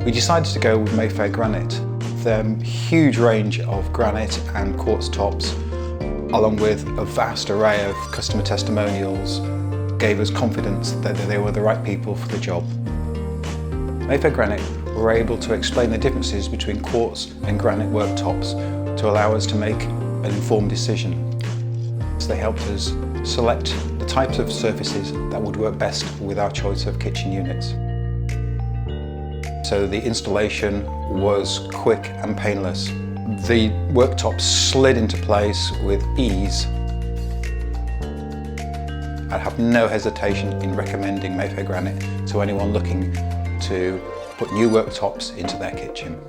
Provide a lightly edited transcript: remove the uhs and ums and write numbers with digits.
We decided to go with Mayfair Granite. The huge range of granite and quartz tops, along with a vast array of customer testimonials, gave us confidence that they were the right people for the job. Mayfair Granite were able to explain the differences between quartz and granite worktops to allow us to make an informed decision. So they helped us select the types of surfaces that would work best with our choice of kitchen units. So the installation was quick and painless. The worktops slid into place with ease. I have no hesitation in recommending Mayfair Granite to anyone looking to put new worktops into their kitchen.